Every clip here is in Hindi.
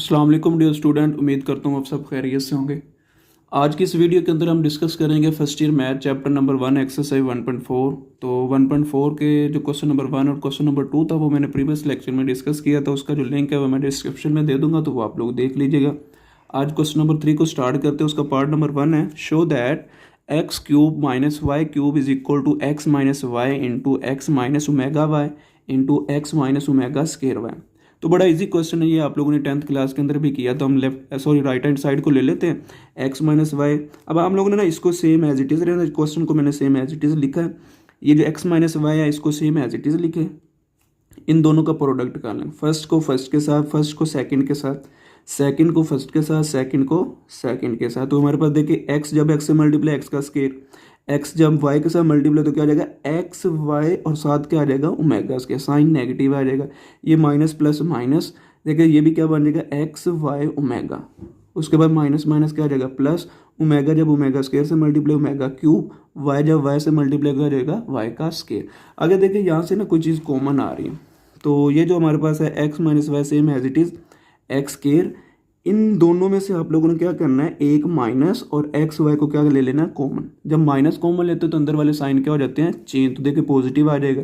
अस्सलाम वालेकुम डियर स्टूडेंट, उम्मीद करता हूँ आप सब खैरियत से होंगे। आज की इस वीडियो के अंदर हम डिस्कस करेंगे first year math chapter number 1 exercise 1.4। तो 1.4 के जो क्वेश्चन नंबर 1 और क्वेश्चन नंबर 2 था वो मैंने प्रीवियस लेक्चर में डिस्कस किया था। उसका जो लिंक है वो मैं डिस्क्रिप्शन में दे दूंगा, तो वो आप लोग देख लीजिएगा। आज क्वेश्चन नंबर 3 को स्टार्ट करते हैं। उसका पार्ट नंबर 1 है, show that x cube minus y cube is equal to x minus y into x minus omega y into x minus omega square y. तो बड़ा इजी क्वेश्चन है ये, आप लोगों ने 10th क्लास के अंदर भी किया। तो हम राइट हैंड साइड को ले लेते हैं, एक्स माइनस वाई। अब हम लोगों ने ना इसको सेम एज इट इज़ रहना, क्वेश्चन को मैंने सेम एज इट इज़ लिखा है। ये जो एक्स माइनस वाई है इसको सेम एज इट इज़ लिखे, इन दोनों का प्रोडक्ट कर लें। फर्स्ट को फर्स्ट के साथ, फर्स्ट को सेकंड के साथ, सेकंड को फर्स्ट के साथ, सेकंड को सेकंड के साथ। तो हमारे पास देखिए एक्स जब एक्स से मल्टीप्लाई एक्स का स्केयर, एक्स जब वाई के साथ मल्टीप्लाई तो क्या आ जाएगा एक्स वाई, और साथ क्या आ जाएगा ओमेगा स्केयर, साइन नेगेटिव आ जाएगा। ये माइनस प्लस माइनस, देखिए ये भी क्या बन जाएगा एक्स वाई ओमेगा। उसके बाद माइनस माइनस क्या आ जाएगा प्लस, ओमेगा जब ओमेगा स्केयर से मल्टीप्लाई ओमेगा क्यूब, वाई जब वाई से मल्टीप्लाई क्या जाएगा वाई का स्केयर। आगे देखिए यहाँ से ना कोई चीज़ कॉमन आ रही है, तो ये जो हमारे पास है X minus Y same as it is X square. इन दोनों में से आप लोगों ने क्या करना है, एक माइनस और एक्स वाई को क्या ले लेना है कॉमन। जब माइनस कॉमन लेते हैं तो अंदर वाले साइन क्या हो जाते हैं चेंज। तो देखिए पॉजिटिव आ जाएगा,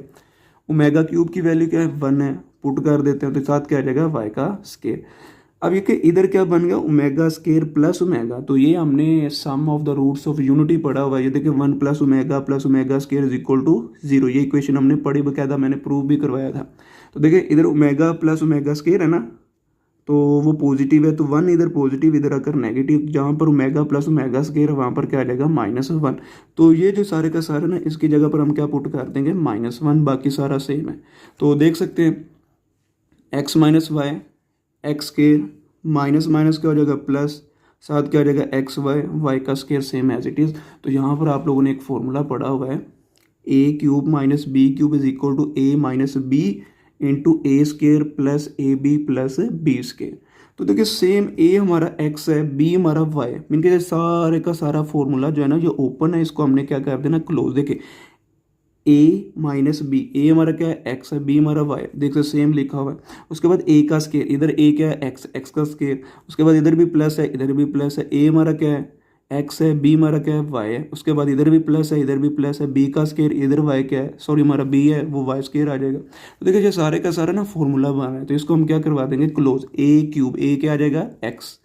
ओमेगा क्यूब की वैल्यू क्या है 1 है, पुट कर देते हैं तो साथ क्या आ जाएगा वाई का स्केयर। अब ये कि इधर क्या बन गया ओमेगा स्केयर प्लस ओमेगा, तो ये हमने sum of the roots of unity पढ़ा हुआ है। ये देखिए 1 plus omega square is equal to 0। ये इक्वेशन हमने पढ़ी, बकायदा मैंने प्रूव भी करवाया था। तो देखिए इधर ओमेगा प्लस ओमेगा स्केयर है ना, तो वो पॉजिटिव है, तो 1 इधर पॉजिटिव इधर आकर नेगेटिव, जहाँ पर ओमेगा प्लस ओमेगा स्केयर वहाँ पर क्या आ जाएगा -1। तो ये जो सारे का सारा ना इसकी जगह पर हम क्या पुट कर देंगे -1, बाकी सारा सेम है। तो देख सकते हैं x minus y x square minus minus क्या हो जाएगा प्लस, साथ क्या हो जाएगा एक्स वाई, वाई का square same as it is. तो यहाँ पर आप लोगों ने एक फॉर्मूला पढ़ा हुआ है, A cube minus B cube is equal to A minus B into A square plus A B plus B square. तो देखिए सेम ए हमारा एक्स है, बी हमारा वाई, इनके सारे का सारा फॉर्मूला जो है ना ये ओपन है, इसको हमने क्या कर देना क्लोज। देखिए ए माइनस बी, ए हमारा क्या है एक्स है, बी हमारा वाई, देखो सेम लिखा हुआ है। उसके बाद ए का स्केयर, इधर ए क्या है एक्स, एक्स का स्केयर, उसके बाद इधर भी प्लस है इधर भी प्लस है। ए हमारा क्या है एक्स है, बी हमारा क्या है वाई है, उसके बाद इधर भी प्लस है इधर भी प्लस है। बी का स्केयर इधर वाई क्या है, सॉरी हमारा बी है वो वाई स्केयर आ जाएगा। तो देखिए ये सारे का सारा ना फॉर्मूला बना है, तो इसको हम क्या करवा देंगे क्लोज। ए क्यूब, ए क्या आ जाएगा एक्स,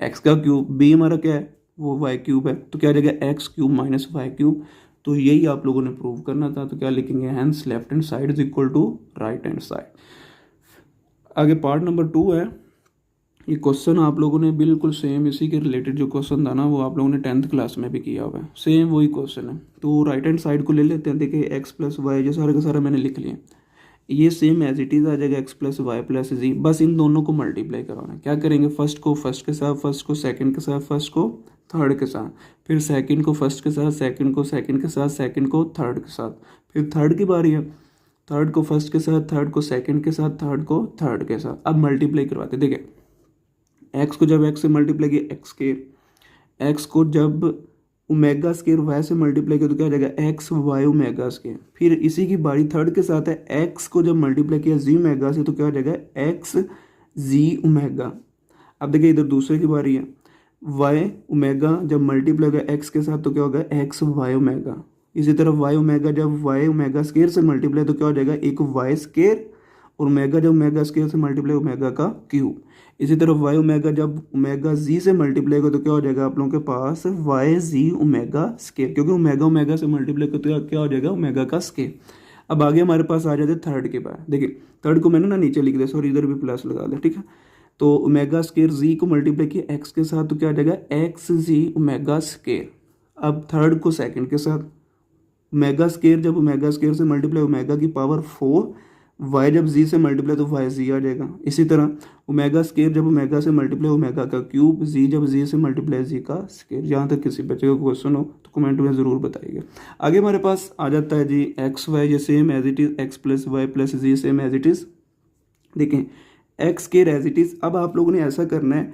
एक्स का क्यूब, बी हमारा क्या है वो वाई क्यूब है, तो क्या आ जाएगा x cube minus y cube. तो यही आप लोगों ने प्रूव करना था, तो क्या लिखेंगे hence left hand side is equal to right hand side. आगे पार्ट नंबर 2 है। ये क्वेश्चन आप लोगों ने बिल्कुल सेम इसी के रिलेटेड जो क्वेश्चन था ना वो आप लोगों ने 10th क्लास में भी किया हुआ है, सेम वही क्वेश्चन है। तो राइट हैंड साइड को ले लेते हैं। देखिए एक्स प्लस वाई जो सारा का सारा मैंने लिख लिया, ये सेम एज इट इज़ आ जाएगा एक्स प्लस वाई प्लस जी। बस इन दोनों को मल्टीप्लाई करवाना है। क्या करेंगे, फर्स्ट को फर्स्ट के साथ, फर्स्ट को सेकंड के साथ, फर्स्ट को थर्ड के साथ, फिर सेकंड को फर्स्ट के साथ, सेकंड को सेकंड के साथ, सेकंड को थर्ड के साथ, फिर थर्ड की बारी है, थर्ड को फर्स्ट के साथ, थर्ड को सेकंड के साथ, थर्ड को थर्ड के साथ। अब मल्टीप्लाई करवाते, देखिए एक्स को जब एक्स से मल्टीप्लाई किया एक्स स्केयर, एक्स को जब ओमेगा स्केयर वाई से मल्टीप्लाई किया तो क्या हो जाएगा एक्स वाई ओमेगा स्केयर। फिर इसी की बारी थर्ड के साथ है, एक्स को जब मल्टीप्लाई किया जी ओमेगा से तो क्या हो जाएगा एक्स जी ओमेगा। अब देखिए इधर दूसरे की बारी है, वाई ओमेगा जब मल्टीप्लाई किया एक्स के साथ तो क्या होगा एक्स वाई ओमेगा। इसी तरह वाई ओमेगा जब वाई ओमेगा स्केयर से मल्टीप्लाई तो क्या हो जाएगा एक वाई स्केयर, और ओमेगा जब ओमेगा स्केयर से मल्टीप्लाई ओमेगा का क्यूब। इसी तरह वाई ओमेगा जब ओमेगा जी से मल्टीप्लाई हो तो क्या हो जाएगा आप लोगों के पास वाई जी ओमेगा स्केयर, क्योंकि ओमेगा ओमेगा से मल्टीप्लाई करते तो क्या हो जाएगा ओमेगा का स्केयर। अब आगे हमारे पास आ जाते थर्ड के बाद। देखिए थर्ड को मैंने ना नीचे लिख दिया, सॉरी इधर भी प्लस लगा दिया, ठीक है। तो ओमेगा स्केयर जी को मल्टीप्लाई किया एक्स के साथ तो क्या आ जाएगा एक्स जी ओमेगा स्केयर। अब थर्ड को सेकंड के साथ, ओमेगा स्केयर जब ओमेगा स्केयर से मल्टीप्लाई ओमेगा की पावर 4, वाई जब जी से मल्टीप्लाई तो वाई जी आ जाएगा। इसी तरह ओमेगा स्केयर जब ओमेगा से मल्टीप्लाई ओमेगा का क्यूब, जी जब जी से मल्टीप्लाई जी का स्केयर। जहाँ तक किसी बच्चे का क्वेश्चन हो तो कमेंट में ज़रूर बताइएगा। आगे हमारे पास आ जाता है जी एक्स वाई, ये same as it is X plus Y plus Z same as it is. देखें X square as it is. अब आप लोगों ने ऐसा करना है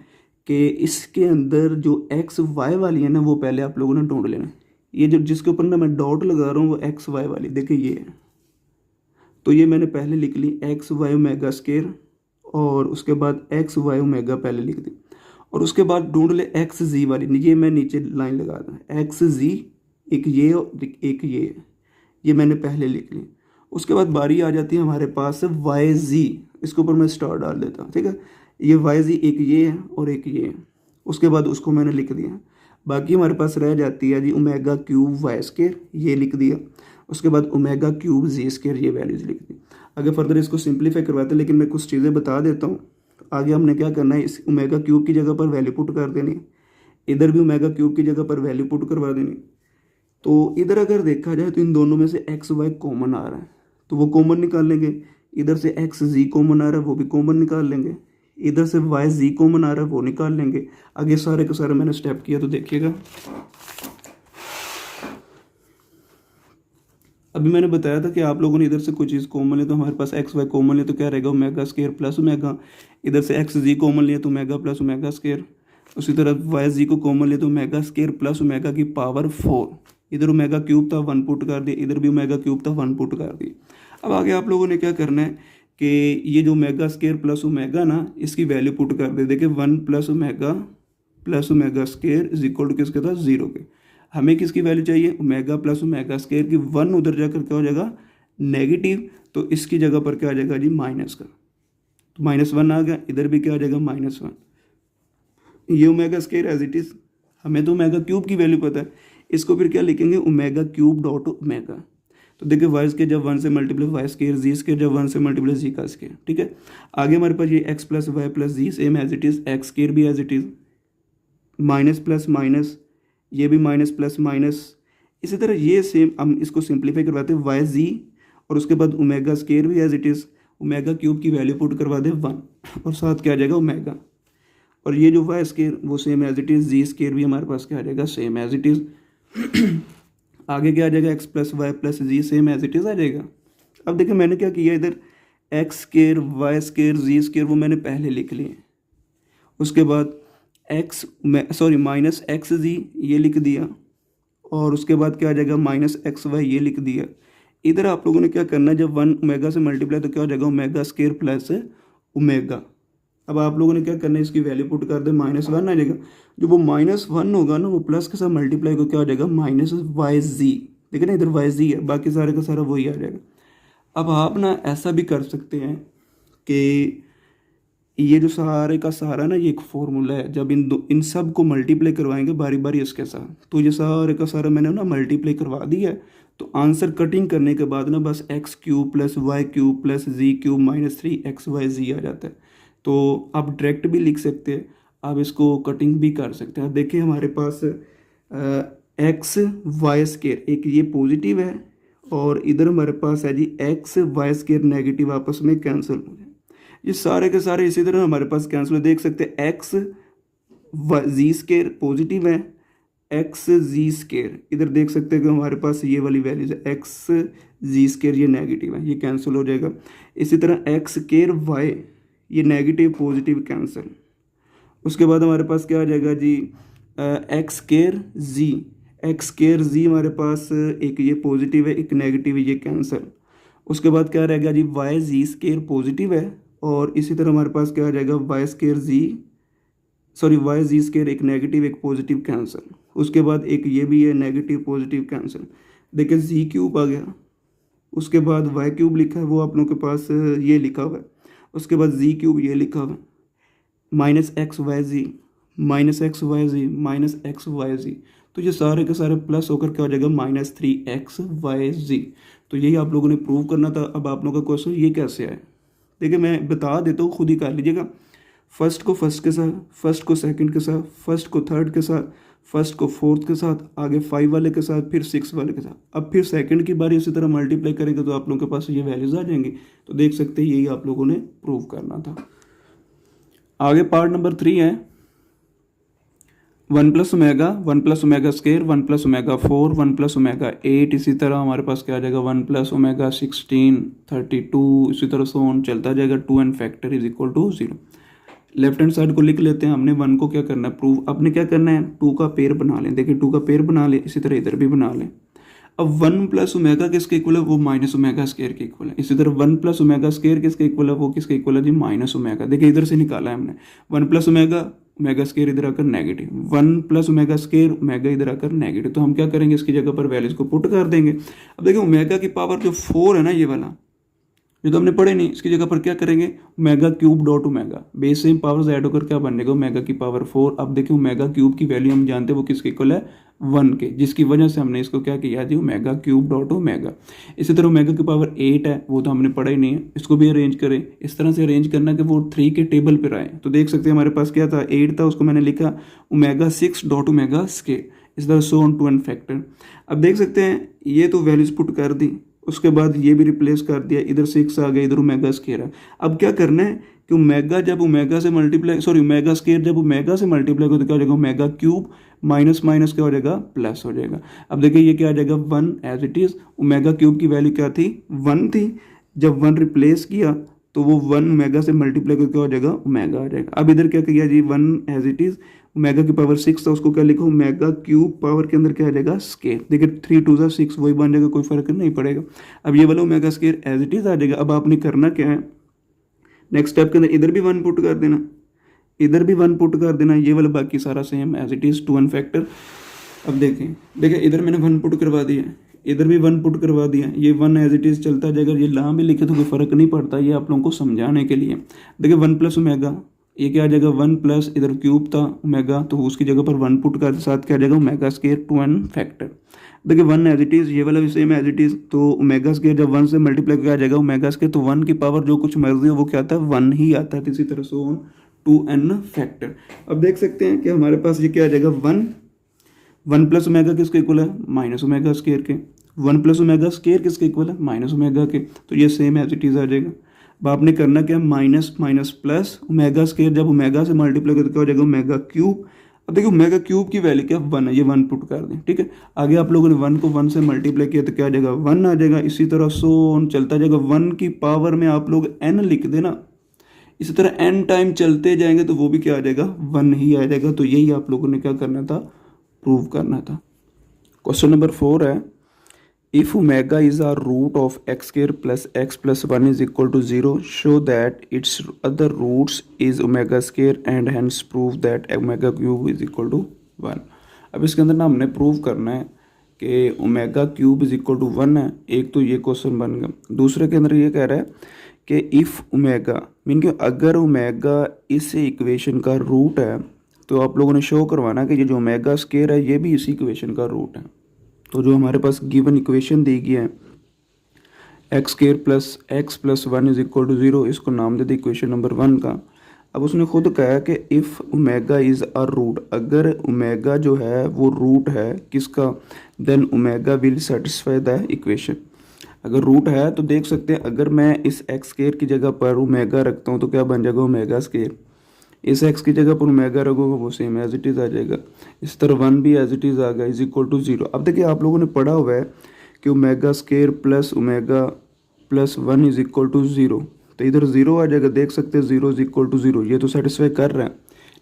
कि इसके अंदर जो एक्स वाई वाली है ना वो पहले आप लोगों ने ढूंढ लेना है। ये जो जिसके ऊपर ना मैं डॉट लगा रहा हूँ वो एक्स वाई वाली, देखिए ये है, तो ये मैंने पहले लिख ली एक्स वाई ओमेगा स्केयर, और उसके बाद एक्स वाई ओमेगा पहले लिख दी, और उसके बाद ढूंढ ले एक्स जी वाली, ये मैं नीचे लाइन लगा दूँ, एक्स जी एक ये और एक ये मैंने पहले लिख ली। उसके बाद बारी आ जाती है हमारे पास वाई जी, इसके ऊपर मैं स्टार डाल देता हूँ, ठीक है। ये वाई जी एक ये है और एक ये है, उसके बाद उसको मैंने लिख दिया। बाकी हमारे पास रह जाती है जी ओमेगा क्यूब वाई स्केयर, ये लिख दिया। उसके बाद ओमेगा क्यूब जी स्केयर, ये वैल्यूज लिख दी। आगे फर्दर इसको सिंप्लीफाई करवाते हैं, लेकिन मैं कुछ चीज़ें बता देता हूँ। आगे हमने क्या करना है, इस ओमेगा क्यूब की जगह पर वैल्यू पुट कर देनी, इधर भी ओमेगा क्यूब की जगह पर वैल्यू पुट करवा देनी। तो इधर अगर देखा जाए तो इन दोनों में से एक्स वाई कॉमन आ रहा है, तो वो कॉमन निकाल लेंगे। इधर से एक्स जी कॉमन आ रहा है, वो भी कॉमन निकाल लेंगे। इधर से वाई जी कॉमन आ रहा है, वो निकाल लेंगे। आगे सारे के सारे मैंने स्टेप किया, तो देखिएगा। अभी मैंने बताया था कि आप लोगों ने इधर से कोई चीज़ कॉमन ले तो हमारे पास एक्स वाई कॉमन ले तो क्या रहेगा, ओमेगा स्केयर प्लस ओमेगा। इधर से एक्स जी कॉमन लिया तो ओमेगा प्लस ओमेगा स्केयर। उसी तरह वाई जी को कॉमन ले तो ओमेगा स्केयर प्लस ओमेगा की पावर 4। इधर ओमेगा क्यूब था, 1 पुट कर दिया, इधर भी ओमेगा क्यूब था, 1 पुट कर दिया। अब आगे आप लोगों ने क्या करना है कि ये जो ओमेगा स्केयर प्लस ओमेगा ना, इसकी वैल्यू पुट कर दे। देखिए 1 plus omega square is equal to किसके था, 0 के। हमें किसकी वैल्यू चाहिए, ओमेगा प्लस ओमेगा स्केयर की। 1 उधर जाकर क्या हो जाएगा, नेगेटिव, तो इसकी जगह पर क्या आ जाएगा जी, माइनस का। तो -1 आ गया, इधर भी क्या आ जाएगा, -1। ये omega square as it is, हमें तो ओमेगा क्यूब की वैल्यू पता है। इसको फिर क्या लिखेंगे, ओमेगा क्यूब डॉट ओमेगा। तो देखिए वाई स्केयर जब 1 से multiply Y square, Z square जब 1 से मल्टीप्लाई जी का स्केयर, ठीक है। आगे हमारे पास ये X plus Y plus Z same as it is, X square भी as it is, minus plus minus, ये भी माइनस प्लस माइनस। इसी तरह ये सेम हम इसको सिंप्लीफाई करवाते हैं, वाई जी और उसके बाद ओमेगा स्केयर भी as it is, omega cube की वैल्यू पुट करवा दे 1 और साथ क्या आ जाएगा, ओमेगा। और ये जो वाई स्केयर वो सेम एज इट इज़, जी स्केयर भी हमारे पास क्या आ जाएगा, सेम एज इट इज़। आगे क्या आ जाएगा, X plus Y plus Z same as it is आ जाएगा। अब देखिए मैंने क्या किया, इधर X square Y square Z square वो मैंने पहले लिख लिए। उसके बाद माइनस एक्स जी ये लिख दिया, और उसके बाद क्या आ जाएगा, माइनस एक्स वाई ये लिख दिया। इधर आप लोगों ने क्या करना है, जब 1 ओमेगा से मल्टीप्लाई तो क्या हो जाएगा, ओमेगा स्केयर प्लस ओमेगा। अब आप लोगों ने क्या करना है, इसकी वैल्यू पुट कर दे, -1 आ जाएगा। जो वो -1 होगा ना, वो प्लस के साथ मल्टीप्लाई को क्या हो जाएगा, माइनस वाई जी। देखिए ना, इधर वाई जी है, बाकी सारे का सारा वही आ जाएगा। अब आप ना ऐसा भी कर सकते हैं कि ये जो सारे का सारा ना, ये एक फॉर्मूला है, जब इन सब को मल्टीप्लाई करवाएंगे बारी बारी इसके साथ, तो ये सारे का सारा मैंने ना मल्टीप्लाई करवा दिया है। तो आंसर कटिंग करने के बाद ना बस X cube plus Y cube plus Z cube -3 X Y Z आ जाता है। तो आप डायरेक्ट भी लिख सकते हैं, आप इसको कटिंग भी कर सकते हैं। देखिए हमारे पास एक्स वाई स्केयर एक ये पॉजिटिव है, और इधर हमारे पास है Z X Y square negative, आपस में कैंसिल हो जाए। ये सारे के सारे इसी तरह हमारे पास कैंसिल हो, देख सकते हैं एक्स जी स्केयर पॉजिटिव है, एक्स जी स्केयर इधर देख सकते हैं कि हमारे पास ये वाली वैल्यूज है, एक्स जी स्केयर ये नेगेटिव है, ये कैंसिल हो जाएगा। इसी तरह एक्स स्केयर वाई ये नेगेटिव पॉजिटिव कैंसिल। उसके बाद हमारे पास क्या आ जाएगा जी, एक्स स्केयर जी हमारे पास एक ये पॉजिटिव है, एक नेगेटिव है, ये कैंसिल। उसके बाद क्या रहेगा जी, वाई जी स्केयर पॉजिटिव है, और इसी तरह हमारे पास क्या आ जाएगा, वाई जी स्केयर एक नेगेटिव एक पॉजिटिव कैंसिल। उसके बाद एक ये भी है, नेगेटिव पॉजिटिव कैंसिल। देखिए जी क्यूब आ गया, उसके बाद वाई क्यूब लिखा है, वो आप लोगों के पास ये लिखा हुआ है। उसके बाद जी क्यूब ये लिखा हुआ है, माइनस एक्स वाई जी। तो ये सारे के सारे प्लस होकर क्या हो जाएगा, -3xyz। तो यही आप लोगों ने प्रूव करना था। अब आप लोगों का क्वेश्चन ये कैसे आए, देखिए मैं बता देता हूँ, खुद ही कर लीजिएगा। फर्स्ट को फर्स्ट के साथ, फर्स्ट को सेकंड के साथ, फर्स्ट को थर्ड के साथ, फर्स्ट को फोर्थ के साथ, आगे 5 वाले के साथ, फिर 6 वाले के साथ। अब फिर सेकंड की बारी इसी तरह मल्टीप्लाई करेंगे तो आप लोगों के पास ये वैल्यूज आ जाएंगी। तो देख सकते हैं यही आप लोगों ने प्रूव करना था। आगे पार्ट नंबर 3 है 1 + omega, 1 + omega square, 1 + omega 4, 1 + omega 8। इसी तरह हमारे पास क्या आ जाएगा, 1 + ओमेगा 16, 32, इसी तरह से ऑन चलता जाएगा। 2 n factor is equal to 0। Left hand side को लिख लेते हैं। हमने 1 को क्या करना है, प्रूव। अपने क्या करना है, 2 का पेयर बना लें। देखिए 2 का पेयर बना लें, इसी तरह इधर भी बना लें। अब 1 प्लस ओमेगा किसके इक्वल है, वो माइनस ओमेगा स्केयर के इक्वल है। इसी तरह 1 प्लस ओमेगा स्केयर किसके इक्वल है, वो किसके इक्वल है जी, माइनस ओमेगा। देखिए इधर से निकाला है हमने 1 प्लस ओमेगा, ओमेगा स्केयर इधर आकर negative, 1 plus omega square, omega इधर आकर नेगेटिव। तो हम क्या करेंगे, इसकी जगह पर वैल्यूज को पुट कर देंगे। अब देखिए ओमेगा की पावर जो 4 है ना, ये वाला जो तो हमने पढ़े नहीं, इसकी जगह पर क्या करेंगे, omega cube dot omega, base same powers add होकर क्या बनेगा, ओमेगा की पावर 4। अब देखिए ओमेगा क्यूब की वैल्यू हम जानते हैं वो किसके इक्वल है, 1 के, जिसकी वजह से हमने इसको क्या किया जी, ओमेगा क्यूब डॉट ओमेगा। इसी तरह ओमेगा की पावर 8 है, वो तो हमने पढ़ा ही नहीं है, इसको भी अरेंज करें। इस तरह से अरेंज करना कि वो 3 के टेबल पर आए। तो देख सकते हैं हमारे पास क्या था, 8 था, उसको मैंने लिखा ओमेगा 6 डॉट ओमेगा स्केयर, इस तरह so on to n factor. अब देख सकते हैं ये तो वैल्यूज पुट कर दी, उसके बाद ये भी रिप्लेस कर दिया, इधर 6 आ गया, इधर ओमेगा स्केयर है। अब क्या करना है कि ओमेगा जब ओमेगा से मल्टीप्लाई, सॉरी ओमेगा स्केयर जब ओमेगा से मल्टीप्लाई हो तो क्या हो जाएगा, ओमेगा क्यूब माइनस माइनस क्या हो जाएगा, प्लस हो जाएगा। अब देखिए ये क्या आ जाएगा, 1 as it is. Omega cube की वैल्यू क्या थी, 1 थी, जब 1 रिप्लेस किया तो वो 1 ओमेगा से मल्टीप्लाई करके क्या हो जाएगा, ओमेगा आ जाएगा। अब इधर क्या किया जी, 1 एज इट इज, ओमेगा की पावर 6 था, उसको क्या लिखो, ओमेगा क्यूब पावर के अंदर क्या आ जाएगा, स्केयर। देखिए 3 2 6 वही बन जाएगा, कोई फर्क नहीं पड़ेगा। अब ये वाला omega square as it is आ जाएगा। अब आपने करना क्या है, नेक्स्ट स्टेप के अंदर इधर भी 1 पुट कर देना, इधर भी 1 पुट कर देना, ये वाला बाकी सारा same as it is, 2 1 factor. अब देखिए इधर मैंने 1 पुट करवा दिया, इधर भी 1 पुट करवा दिया, ये 1 एज इट इज चलता जाएगा। ये ला भी लिखे तो कोई फर्क नहीं पड़ता, ये आप लोगों को समझाने के लिए। देखिए 1 प्लस ओमेगा, ये क्या आ जाएगा, 1 प्लस इधर क्यूब था ओमेगा, तो उसकी जगह पर 1 पुट कर साथ क्या आ जाएगा, ओमेगा स्केयर 2 n फैक्टर। देखिए 1 एज इट इज, ये वाला भी सेम एज इट इज, तो ओमेगा स्केयर जब 1 से मल्टीप्लाई क्या आ जाएगा, ओमेगा स्केयर, तो 1 की पावर जो कुछ मर्जी हो वो क्या आता है, 1 ही आता है। इसी तरह से 2 n फैक्टर। अब देख सकते हैं कि हमारे पास ये क्या आ जाएगा, 1 प्लस ओमेगा किसके इक्वल है, माइनस ओमेगा स्केयर के, 1 प्लस ओमेगा स्केयर किसके इक्वल है, माइनस ओमेगा के, तो ये सेम एज इट इज आ जाएगा। अब आपने करना क्या, minus minus plus, omega square जब ओमेगा से मल्टीप्लाई करके क्या हो जाएगा, ओमेगा क्यूब। अब देखिए ओमेगा क्यूब की वैल्यू क्या, 1 है, ये 1 पुट कर दें, ठीक है। आगे आप लोगों ने 1 को 1 से मल्टीप्लाई किया तो क्या आ जाएगा, 1 आ जाएगा। इसी तरह सो ऑन चलता जाएगा, 1 की पावर में आप लोग n लिख देना, इसी तरह n टाइम चलते जाएंगे तो वो भी क्या आ जाएगा, 1 ही आ जाएगा। तो यही आप लोगों ने क्या करना था, प्रूव करना था। क्वेश्चन नंबर 4 है, if omega is a root of x square plus x plus 1 is equal to 0, show that its other roots is omega square and hence prove that omega cube is equal to 1। अब इसके अंदर ना हमने प्रूव करना है कि omega cube is equal to 1 है। एक तो ये क्वेश्चन बन गया। दूसरे के अंदर ये कह रहा है कि इफ़ ओमेगा मीन कि अगर ओमेगा इस इक्वेशन का रूट है तो आप लोगों ने शो करवाना कि ये जो ओमेगा स्केयर है ये भी इसी इक्वेशन का रूट है। तो जो हमारे पास गिवन इक्वेशन दी गई है x square plus x plus 1 is equal to 0, इसको नाम दे दी इक्वेशन नंबर 1 का। अब उसने खुद कहा कि if omega is a root, अगर ओमेगा जो है वो रूट है किसका, then omega will satisfy the equation. अगर रूट है तो देख सकते हैं अगर मैं इस एक्स स्केयर की जगह पर ओमेगा रखता हूँ तो क्या बन जाएगा, ओमेगा स्केयर। इस एक्स की जगह पर ओमेगा रखोगे वो सेम एज इट इज़ आ जाएगा। इस तरह 1 भी एज इट इज़ आ गया इज इक्वल टू 0। अब देखिए आप लोगों ने पढ़ा हुआ है कि omega square plus omega plus 1 is equal to 0, तो इधर 0 आ जाएगा। देख सकते हैं 0 इज इक्वल टू 0, ये तो सेटिस्फाई कर रहा है।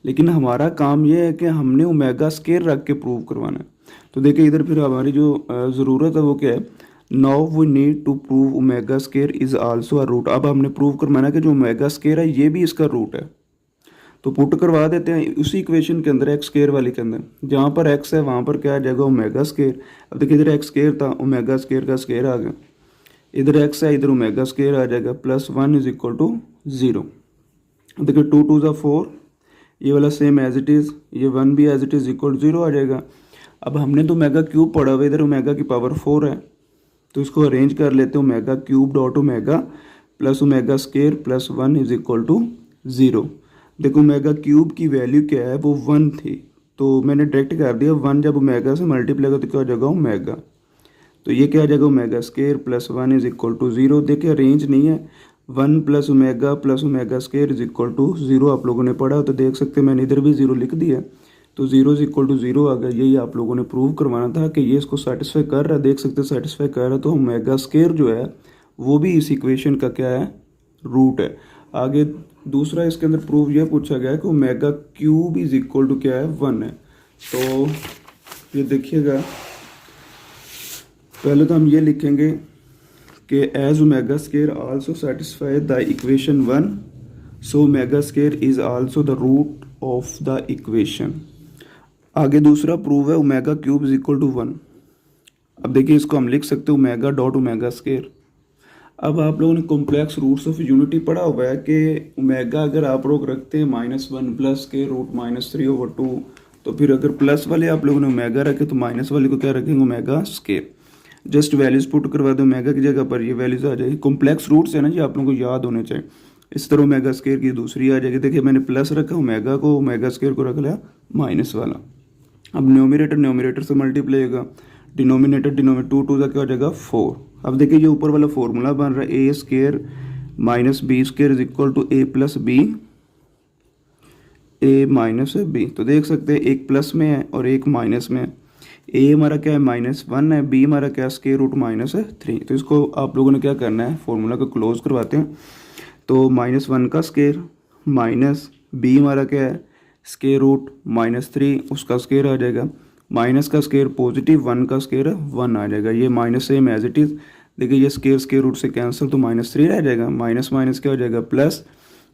लेकिन हमारा काम ये है कि हमने ओमेगा स्केयर रख के प्रूव करवाना है। तो देखिए इधर फिर हमारी जो ज़रूरत है वो क्या है, now we need to prove omega square is also a root. अब हमने प्रूव करवाना है कि जो ओमेगा स्केयर है ये भी इसका रूट है। तो पुट करवा देते हैं उसी इक्वेशन के अंदर एक्स स्केयर वाली के अंदर, जहाँ पर एक्स है वहाँ पर क्या आ जाएगा, ओमेगा स्केयर। अब देखिए इधर एक्स स्केयर था, ओमेगा स्केयर का स्केयर आ गया, इधर एक्स है इधर ओमेगा स्केयर आ जाएगा, प्लस 1 इज इक्वल टू 0। देखिए 2 2 ज़ा 4, ये वाला सेम एज इट इज़, ये 1 भी as it is equal to 0 आ जाएगा। अब हमने तो ओमेगा क्यूब पढ़ा हुआ, इधर ओमेगा की पावर 4 है तो इसको अरेंज कर लेते हैं, omega cube dot omega plus omega square plus 1 is equal to 0। देखो ओमेगा क्यूब की वैल्यू क्या है, वो 1 थी, तो मैंने डायरेक्ट कर दिया 1 जब ओमेगा से मल्टीप्लाई कर तो क्या हो जाएगा, ओमेगा। तो ये क्या आ जाएगा, omega square plus 1 is equal to 0। देखिए रेंज नहीं है, 1 plus omega square is equal to 0 आप लोगों ने पढ़ा, तो देख सकते हैं मैंने इधर भी 0 लिख दिया, तो 0 इज इक्वल टू 0 आ गया। यही आप लोगों ने प्रूव करवाना था कि ये इसको सेटिस्फाई कर रहा है। देख सकते हैं सेटिस्फाई कर रहा है, तो ओमेगा स्केयर जो है वो भी इस इक्वेशन का क्या है, रूट है। आगे दूसरा इसके अंदर प्रूफ यह पूछा गया है कि omega cube is equal to क्या है, 1 है। तो ये देखिएगा पहले तो हम ये लिखेंगे कि as omega square also satisfy the equation 1, so omega square is also the root of the equation. आगे दूसरा प्रूव है omega cube is equal to 1। अब देखिए इसको हम लिख सकते हैं ओमेगा डॉट ओमेगा स्केयर। अब आप लोगों ने कॉम्प्लेक्स रूट्स ऑफ यूनिटी पढ़ा हुआ है कि ओमेगा अगर आप लोग रखते हैं -1 प्लस के रूट -3/2, तो फिर अगर प्लस वाले आप लोगों ने ओमेगा रखे तो माइनस वाले को क्या रखेंगे, omega square. Just values put करवा दो ओमेगा की जगह पर, ये वैल्यूज आ जाएगी। कॉम्प्लेक्स रूट्स है ना, ये आप लोगों को याद होने चाहिए। इस तरह ओमेगा स्केयर की दूसरी आ जाएगी। देखिए मैंने प्लस रखा ओमेगा को, ओमेगा स्केयर को रख लिया माइनस वाला। अब न्यूमरेटर से मल्टीप्लाई होगा, डिनोमिनेटर 2 का क्या हो जाएगा 4। अब देखिए ये ऊपर वाला फॉर्मूला बन रहा है A square minus B square is equal to A plus B, A minus B. तो देख सकते हैं एक प्लस में है और एक माइनस में है। ए हमारा क्या है -1 है, बी हमारा क्या है स्केयर रूट -3। तो इसको आप लोगों ने क्या करना है, फॉर्मूला को क्लोज करवाते हैं। तो -1 का स्केयर माइनस बी हमारा क्या है स्केयर रूट -3, उसका स्केयर आ जाएगा। माइनस का स्केयर पॉजिटिव, 1 का स्केयर 1 आ जाएगा। ये minus same as it is. देखिए ये स्केयर रूट से कैंसिल, तो -3 रह जाएगा। माइनस माइनस क्या हो जाएगा प्लस।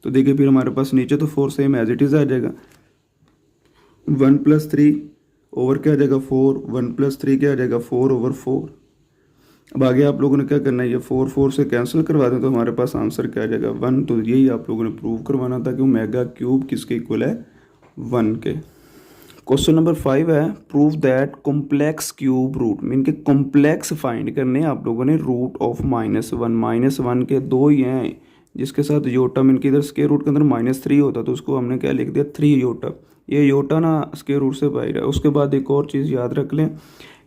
तो देखिए फिर हमारे पास नीचे तो 4 सेम एज इट इज़ आ जाएगा। 1 + 3 ओवर क्या आ जाएगा 4, 1 + 3 क्या आ जाएगा 4/4। अब आगे आप लोगों ने क्या करना है, ये 4 से कैंसिल करवा दें तो हमारे पास आंसर क्या आ जाएगा 1। तो यही आप लोगों ने प्रूव करवाना था कि ओमेगा क्यूब किसके इक्वल है 1 के। क्वेश्चन नंबर 5 है prove that complex cube root, mean के कॉम्प्लेक्स फाइंड करने आप लोगों ने रूट ऑफ -1 -1 के दो ही हैं जिसके साथ योटा, मीन के इधर स्केयर रूट के अंदर -3 होता तो उसको हमने क्या लिख दिया 3 योटा। ये योटा ना स्केयर रूट से बाहर है। उसके बाद एक और चीज़ याद रख लें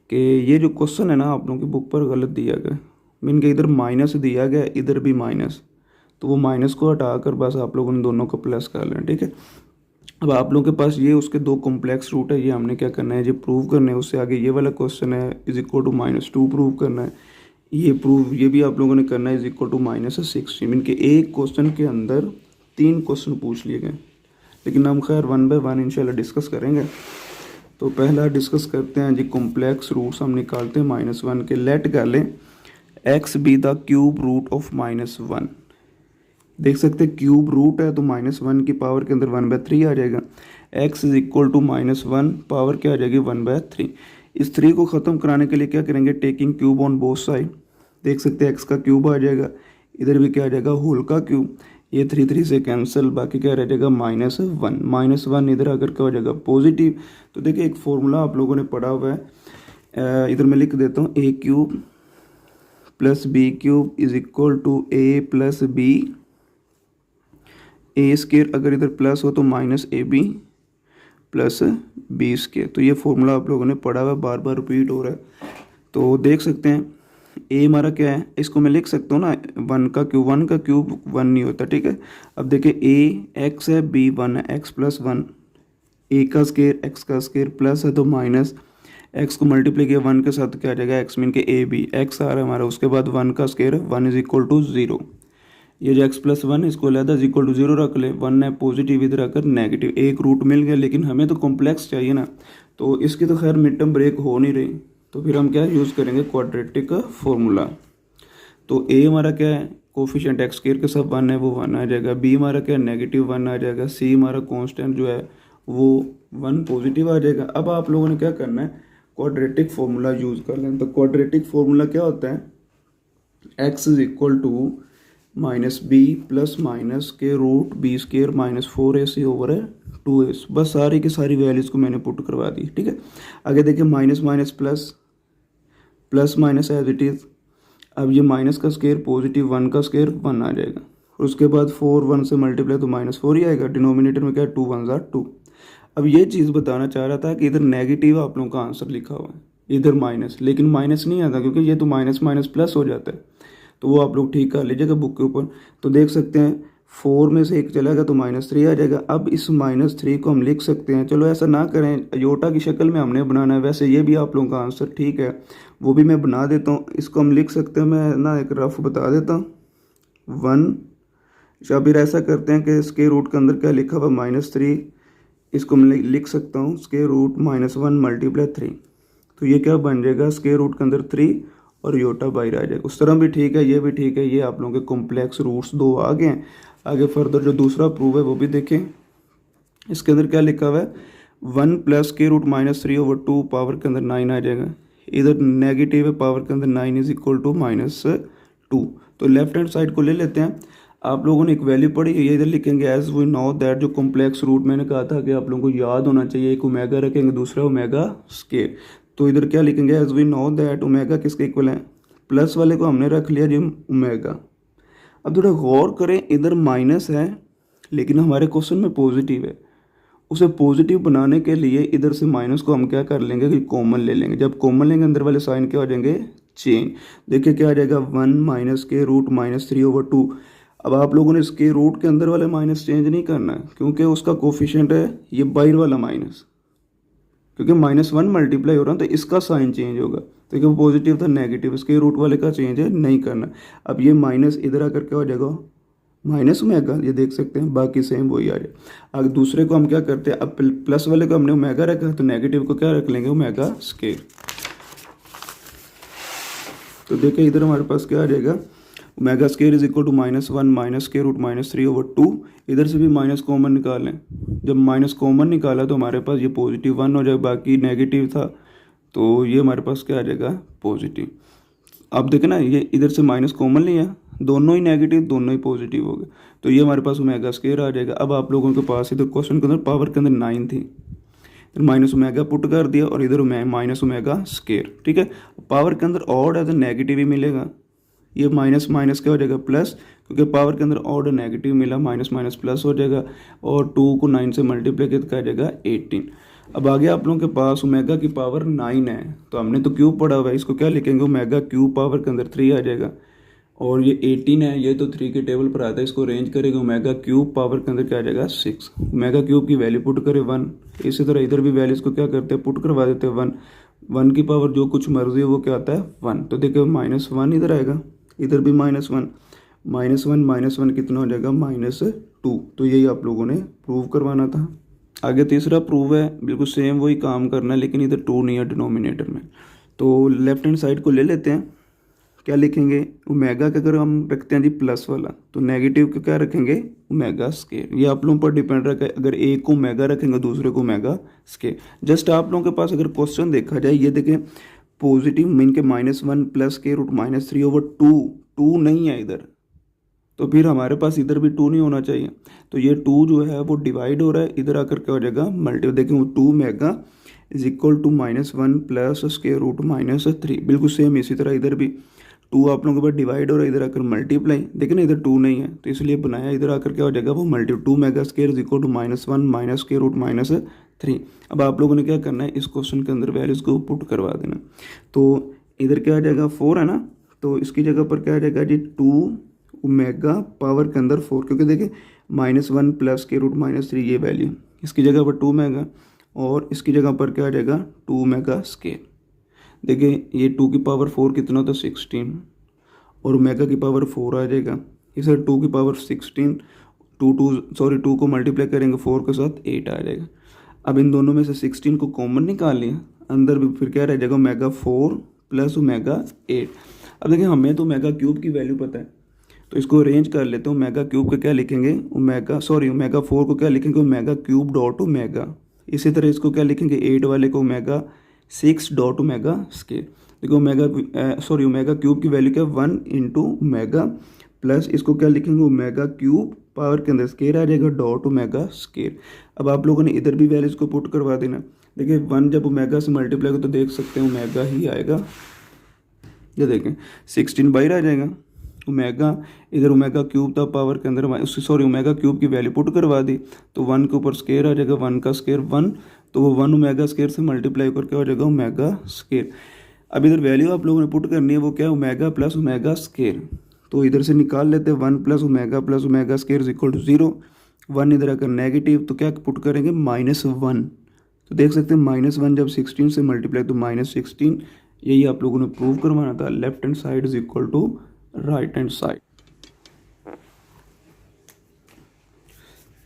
कि ये जो क्वेश्चन है ना आप लोगों की बुक पर गलत दिया गया, मीन के इधर माइनस दिया गया, इधर भी माइनस, तो वो माइनस को हटाकर बस आप लोगों ने दोनों को प्लस कर लें, ठीक है। अब आप लोगों के पास ये उसके दो कॉम्प्लेक्स रूट है, ये हमने क्या करना है, ये प्रूव करना है। उससे आगे ये वाला क्वेश्चन है इज इक्वल टू -2 प्रूव करना है। ये भी आप लोगों ने करना है इज इक्वल टू -60। मीन के एक क्वेश्चन के अंदर 3 क्वेश्चन पूछ लिए गए, लेकिन हम खैर 1 बाय 1 इंशाल्लाह डिस्कस करेंगे। तो पहला डिस्कस करते हैं जी कॉम्प्लेक्स रूट्स हम निकालते हैं -1 के। लेट कर लें x be the cube root of -1। देख सकते हैं क्यूब रूट है तो -1 की पावर के अंदर 1/3 आ जाएगा। x is equal to -1 power क्या आ जाएगी 1/3। इस 3 को ख़त्म कराने के लिए क्या करेंगे, taking cube on both side. देख सकते हैं x का क्यूब आ जाएगा, इधर भी क्या आ जाएगा होल का क्यूब। ये 3 से कैंसिल, बाकी क्या रह जाएगा -1 -1 इधर आकर क्या हो जाएगा पॉजिटिव। तो देखिए एक फॉर्मूला आप लोगों ने पढ़ा हुआ है, इधर मैं लिख देता हूँ a cube + b cube is equal to a + b, a square अगर इधर प्लस हो तो -ab + b स्केयर। तो ये फॉर्मूला आप लोगों ने पढ़ा हुआ है, बार बार रिपीट हो रहा है। तो देख सकते हैं ए हमारा क्या है, इसको मैं लिख सकता हूँ ना 1 का क्यूब 1 नहीं होता, ठीक है। अब देखिए ए x है, b 1 है, x + 1, ए का स्केयर x का स्केयर प्लस है तो माइनस, x को मल्टीप्लाई किया 1 के साथ क्या आ जाएगा x, मीन के ए बी x आ रहा है हमारा। उसके बाद 1 का स्केयर 1 इज इक्वल टू 0। ये जो x + 1 इसको लहदा इज इक्वल टू 0 रख ले, 1 है पॉजिटिव इधर आकर नेगेटिव। एक रूट मिल गया, लेकिन हमें तो कॉम्प्लेक्स चाहिए ना, तो इसकी तो खैर मिड टर्म ब्रेक हो नहीं रही, तो फिर हम क्या यूज़ करेंगे क्वाड्रेटिक फॉर्मूला। तो a हमारा क्या है कोफिशिएंट x स्केयर के साथ 1 है वो 1 आ जाएगा, b हमारा क्या है -1 आ जाएगा, c हमारा कांस्टेंट जो है वो 1 पॉजिटिव आ जाएगा। अब आप लोगों ने क्या करना है क्वाड्रेटिक फॉर्मूला यूज़ कर लें। तो क्वाड्रेटिक फॉर्मूला क्या होता है, x is equal to -b + minus के root b square -4ac over है 2a। बस सारी की सारी वैल्यूज़ को मैंने पुट करवा दी, ठीक है। आगे देखिए minus minus plus minus as it is. अब ये माइनस का स्केयर पॉजिटिव, 1 का स्केयर 1 आ जाएगा, और उसके बाद 4 1 से मल्टीप्लाई तो -4 ही आएगा। डिनोमिनेटर में क्या है 2 1 = 2। अब ये चीज़ बताना चाह रहा था कि इधर नेगेटिव आप लोगों का आंसर लिखा हुआ है, इधर माइनस, लेकिन माइनस नहीं आता क्योंकि ये तो माइनस माइनस प्लस हो जाता है। तो वो आप लोग ठीक कर लीजिएगा बुक के ऊपर। तो देख सकते हैं 4 में से 1 चलेगा तो -3 आ जाएगा। अब इस -3 को हम लिख सकते हैं, चलो ऐसा ना करें, योटा की शक्ल में हमने बनाना है। वैसे ये भी आप लोगों का आंसर ठीक है, वो भी मैं बना देता हूँ। इसको हम लिख सकते हैं, मैं ना एक रफ बता देता हूँ 1, या फिर ऐसा करते हैं कि स्केयर रूट के अंदर क्या लिखा हुआ -3, इसको मैं लिख सकता हूँ स्केयर रूट -1 × 3। तो ये क्या बन जाएगा स्केयर रूट के अंदर 3 और योटा बाहर आ जाएगा। उस तरह भी ठीक है, ये भी ठीक है। ये आप लोगों के कॉम्प्लेक्स रूट्स दो आ गए हैं। आगे फर्दर जो दूसरा प्रूव है वो भी देखें। इसके अंदर क्या लिखा हुआ है, 1 + k√-3/2 पावर के अंदर 9 आ जाएगा। इधर नेगेटिव है, पावर के अंदर 9 = -2। तो लेफ्ट हैंड साइड को ले लेते हैं। आप लोगों ने एक वैल्यू पढ़ी है, ये इधर लिखेंगे एज वी नो दैट। जो कॉम्प्लेक्स रूट मैंने कहा था कि आप लोगों को याद होना चाहिए, एक ओमेगा रखेंगे, दूसरा ओमेगा स्केयर। तो इधर क्या लिखेंगे, as we know that omega किसके इक्वल है, प्लस वाले को हमने रख लिया जी ओमेगा। अब थोड़ा गौर करें, इधर माइनस है लेकिन हमारे क्वेश्चन में पॉजिटिव है। उसे पॉजिटिव बनाने के लिए इधर से माइनस को हम क्या कर लेंगे कि कॉमन ले लेंगे। जब कॉमन लेंगे अंदर वाले साइन क्या हो जाएंगे, चेंज। देखिए क्या आ जाएगा, 1 - k√-3/2। अब आप लोगों ने इसके रूट के अंदर वाले माइनस चेंज नहीं करना है क्योंकि उसका कोफिशिएंट है ये बाहर वाला माइनस, क्योंकि -1 मल्टीप्लाई हो रहा है तो इसका साइन चेंज होगा। तो क्या पॉजिटिव था नेगेटिव, इसके रूट वाले का चेंज है नहीं करना। अब ये माइनस इधर आकर क्या हो जाएगा, माइनस ओमेगा, ये देख सकते हैं, बाकी सेम वही आ जाए। अगर दूसरे को हम क्या करते हैं, अब प्लस वाले को हमने ओमेगा रखा तो नेगेटिव को क्या रख लेंगे, ओमेगा स्केयर। तो देखिए इधर हमारे पास क्या आ जाएगा, ओमेगा स्केयर = -1 - k√-3/2। इधर से भी माइनस कॉमन निकालें। जब माइनस कॉमन निकाला तो हमारे पास ये +1 हो जाएगा, बाकी नेगेटिव था तो ये हमारे पास क्या आ जाएगा, पॉजिटिव। अब देखें ना, ये इधर से माइनस कॉमन लिया, दोनों ही नेगेटिव दोनों ही पॉजिटिव हो गए, तो ये हमारे पास ओमेगा स्केयर आ जाएगा। अब आप लोगों के पास इधर क्वेश्चन के अंदर पावर के अंदर 9 थी, इधर माइनस ओमेगा पुट कर दिया और इधर माइनस ओमेगा स्केयर। ठीक है, पावर के अंदर ऑड है तो नेगेटिव ही मिलेगा। ये माइनस माइनस क्या हो जाएगा, प्लस, क्योंकि पावर के अंदर ऑड नेगेटिव मिला, माइनस माइनस प्लस हो जाएगा। और 2 को 9 से मल्टीप्लाई किया क्या आ जाएगा, 18। अब आगे आप लोगों के पास ओमेगा की पावर 9 है तो हमने तो क्यूब पढ़ा हुआ है, इसको क्या लिखेंगे, ओमेगा क्यूब पावर के अंदर 3 आ जाएगा। और ये 18 है, ये तो 3 के टेबल पर आता है, इसको अरेंज करेंगे, ओमेगा क्यूब पावर के अंदर क्या आ जाएगा, 6। ओमेगा क्यूब की वैल्यू पुट करें 1। इसी तरह इधर भी वैल्यूज को क्या करते हैं, पुट करवा देते हैं 1। 1 की पावर जो कुछ मर्जी है वो क्या आता है, 1। तो देखिए -1 इधर आएगा, इधर भी -1, -1 कितना हो जाएगा, -2। तो यही आप लोगों ने प्रूव करवाना था। आगे तीसरा प्रूव है, बिल्कुल सेम वही काम करना है लेकिन इधर 2 नहीं है डिनोमिनेटर में। तो लेफ्ट हैंड साइड को ले लेते हैं। क्या लिखेंगे, ओमेगा का अगर हम रखते हैं जी प्लस वाला तो नेगेटिव को क्या रखेंगे, ओमेगा स्केयर। ये आप लोगों पर डिपेंड रखा है, अगर एक को ओमेगा रखेंगे दूसरे को ओमेगा स्केयर। जस्ट आप लोगों के पास अगर क्वेश्चन देखा जाए, ये देखें पॉजिटिव मीन के -1 + k√-3/2, 2 नहीं है इधर, तो फिर हमारे पास इधर भी 2 नहीं होना चाहिए। तो ये 2 जो है वो डिवाइड हो रहा है, इधर आकर क्या हो जाएगा, मल्टीप्लाई। देखें 2 ओमेगा = -1 + k√-3। बिल्कुल सेम इसी तरह इधर भी 2 आप लोगों के पास डिवाइड हो रहा है, इधर आकर मल्टीप्लाई। देखिए ना इधर 2 नहीं है तो इसलिए बनाया, इधर आकर क्या हो जाएगा, वो मल्टीप्लाई। 2 omega square = -1 - k√-3। अब आप लोगों ने क्या करना है, इस क्वेश्चन के अंदर वैल्यूज को पुट करवा देना। तो इधर क्या आ जाएगा, 4 है ना, तो इसकी जगह पर क्या आ जाएगा जी, 2 ओमेगा पावर के अंदर 4, क्योंकि देखिए -1 + k√-3 ये वैल्यू, इसकी जगह पर 2 ओमेगा और इसकी जगह पर क्या आ जाएगा, 2 ओमेगा स्केयर। देखिए ये 2 की पावर 4 कितना होता है, 16, और ओमेगा की पावर 4 आ जाएगा। इसे 2 की पावर 16, 2 को मल्टीप्लाई करेंगे 4 के साथ 8 आ जाएगा। अब इन दोनों में से 16 को कॉमन निकाल लिया, अंदर भी फिर क्या रह जाएगा, ओमेगा 4 + ओमेगा 8। अब देखिए हमें तो ओमेगा क्यूब की वैल्यू पता है तो इसको अरेंज कर लेते हैं। ओमेगा क्यूब का क्या लिखेंगे, ओमेगा 4 को क्या लिखेंगे, ओमेगा क्यूब डॉट ओमेगा। इसी तरह इसको क्या लिखेंगे, 8 वाले को ओमेगा 6 डॉट ओमेगा स्केयर। देखो ओमेगा क्यूब की वैल्यू क्या, 1 × ओमेगा, प्लस इसको क्या लिखेंगे, ओमेगा क्यूब पावर के अंदर स्केयर आ जाएगा डॉट ओमेगा स्केयर। अब आप लोगों ने इधर भी वैल्यूज को पुट करवा देना। देखिए 1 जब ओमेगा से मल्टीप्लाई हो तो देख सकते हैं ओमेगा ही आएगा। ये देखें 16 बाहर आ जाएगा, ओमेगा इधर ओमेगा क्यूब था पावर के अंदर, ओमेगा क्यूब की वैल्यू पुट करवा दी तो 1 के ऊपर स्केयर आ जाएगा, 1 का स्केयर 1, तो वो 1 ओमेगा स्केयर से मल्टीप्लाई करके हो जाएगा ओमेगा स्केयर। अब इधर वैल्यू आप लोगों ने पुट करनी है, वो क्या है, ओमेगा प्लस ओमेगा स्केयर। तो इधर से निकाल लेते हैं 1 + ओमेगा प्लस ओमेगा स्केयर = 0। 1 इधर आकर नेगेटिव, तो क्या पुट करेंगे, -1। तो देख सकते हैं -1 जब 16 से मल्टीप्लाई तो -16। यही आप लोगों ने प्रूव करवाना था, left hand side = right hand side.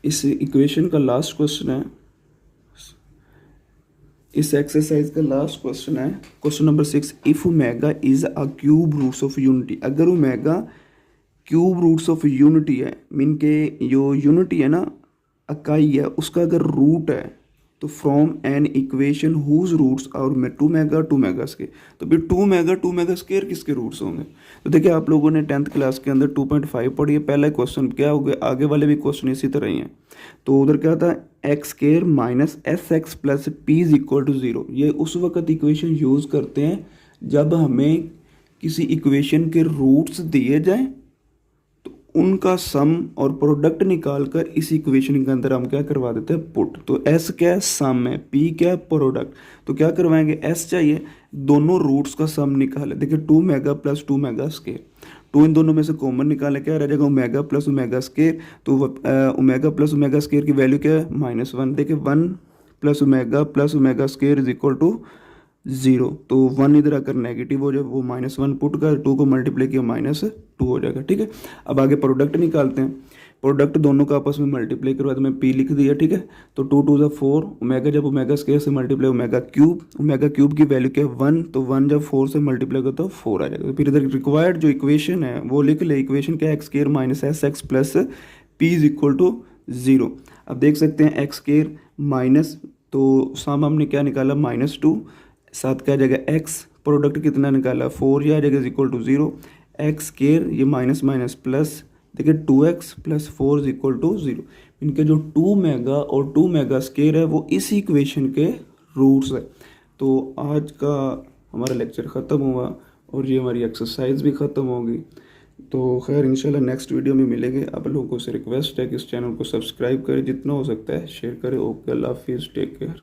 इस इक्वेशन का लास्ट क्वेश्चन है, इस एक्सरसाइज का लास्ट क्वेश्चन है question number 6। If omega is a cube roots of unity, अगर omega cube roots of unity है, मीन के जो यूनिटी है ना, इकाई है, उसका अगर रूट है तो from an equation whose roots और में 2 मेगा स्केयर, तो फिर 2 मेगा स्केयर किसके रूट्स होंगे। तो देखिए आप लोगों ने 10th क्लास के अंदर 2.5 पढ़ी है, पहला क्वेश्चन क्या हो गया, आगे वाले भी क्वेश्चन इसी तरह ही हैं। तो उधर क्या था, x square minus s x plus p is equal to 0। ये उस वक्त इक्वेशन यूज़ करते हैं जब हमें किसी इक्वेशन के रूट्स दिए जाएं, उनका सम और प्रोडक्ट निकाल कर इस इक्वेशन के अंदर हम क्या करवा देते हैं, पुट। तो एस क्या है, सम है, पी क्या है, प्रोडक्ट। तो क्या करवाएंगे, एस चाहिए, दोनों रूट्स का सम निकाले। देखिए 2 मेगा प्लस 2 मेगा स्केयर, 2 इन दोनों में से कॉमन निकाले, क्या रह जाएगा, ओमेगा प्लस ओमेगा स्केयर। तो ओमेगा प्लस ओमेगा स्केयर की वैल्यू क्या है, -1। देखिए 1 plus omega square is equal to 0। तो 1 इधर आकर नेगेटिव हो जाए, वो -1 पुट कर 2 को मल्टीप्लाई किया -2 हो जाएगा। ठीक है, अब आगे प्रोडक्ट निकालते हैं। प्रोडक्ट दोनों का आपस में मल्टीप्लाई करवा तो मैं पी लिख दिया। ठीक है, तो 2 2 4 ओमेगा, जब ओमेगा स्केयर से मल्टीप्लाई ओमेगा क्यूब की वैल्यू क्या है 1, तो 1 जब 4 से मल्टीप्लाई करता तो 4 आ जाएगा। तो फिर इधर रिक्वायर्ड जो इक्वेशन है वो लिख ले, इक्वेशन क्या है, x square minus s x plus p is equal to 0। अब देख सकते हैं एक्स स्केयर माइनस, तो साम हमने क्या निकाला -2, साथ क्या आ जाएगा एक्स, प्रोडक्ट कितना निकाला 4, ये आ जाएगा इक्वल टू 0। एक्स स्केयर ये माइनस माइनस प्लस, देखिए 2x plus 4 is equal to 0। इनके जो 2 मेगा और 2 मेगा स्केयर है वो इस इक्वेशन के रूट्स है। तो आज का हमारा लेक्चर ख़त्म हुआ और ये हमारी एक्सरसाइज भी ख़त्म होगी। तो खैर इंशाल्लाह नेक्स्ट वीडियो में मिलेंगे। आप लोगों से रिक्वेस्ट है कि इस चैनल को सब्सक्राइब करें, जितना हो सकता है शेयर करें। ओके, अल्लाह हाफिज़, टेक केयर।